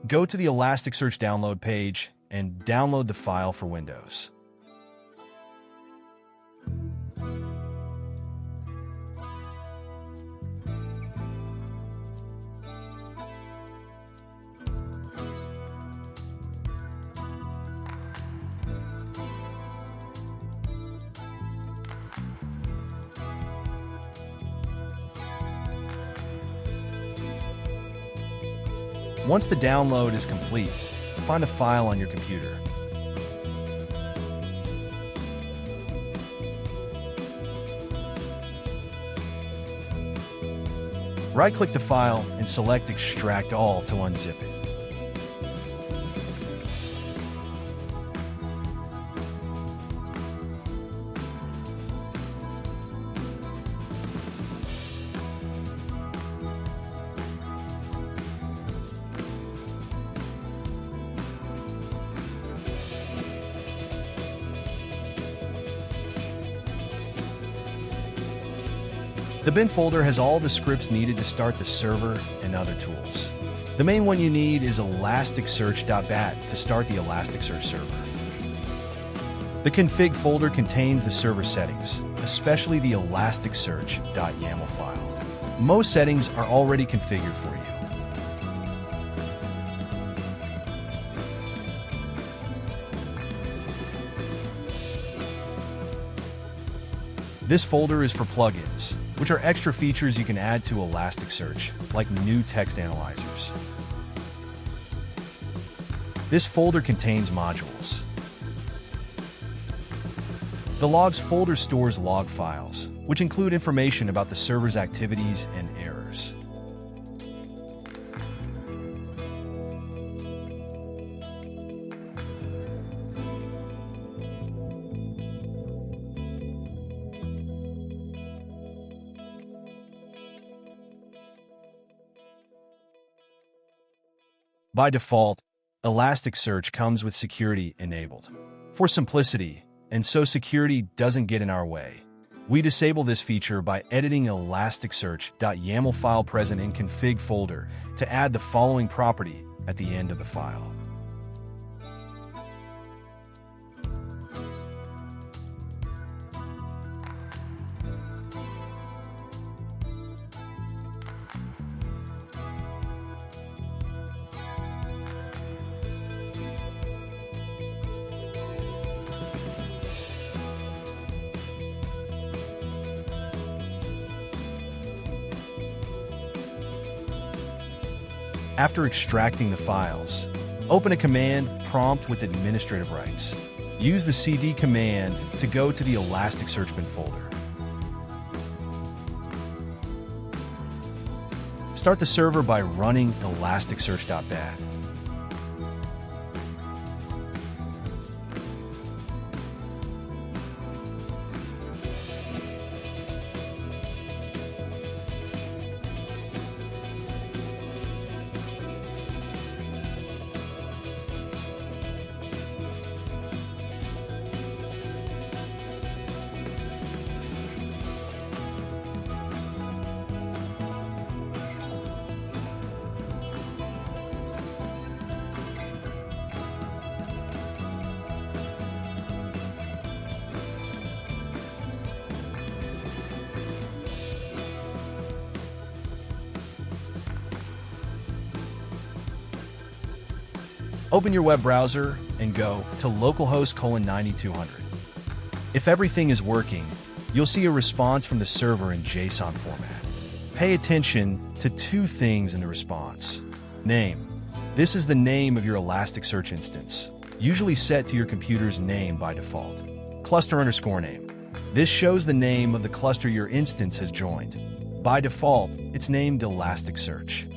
Go to the Elasticsearch download page and download the file for Windows. Once the download is complete, find a file on your computer. Right-click the file and select Extract All to unzip it. The bin folder has all the scripts needed to start the server and other tools. The main one you need is Elasticsearch.bat to start the Elasticsearch server. The config folder contains the server settings, especially the Elasticsearch.yaml file. Most settings are already configured for you. This folder is for plugins, which are extra features you can add to Elasticsearch, like new text analyzers. This folder contains modules. The logs folder stores log files, which include information about the server's activities and errors. By default, Elasticsearch comes with security enabled. For simplicity, and so security doesn't get in our way, we disable this feature by editing Elasticsearch.yaml file present in config folder to add the following property at the end of the file. After extracting the files, open a command prompt with administrative rights. Use the cd command to go to the Elasticsearch bin folder. Start the server by running Elasticsearch.bat. Open your web browser and go to localhost:9200. If everything is working, you'll see a response from the server in JSON format. Pay attention to two things in the response. Name. This is the name of your Elasticsearch instance, usually set to your computer's name by default. Cluster_name. This shows the name of the cluster your instance has joined. By default, it's named Elasticsearch.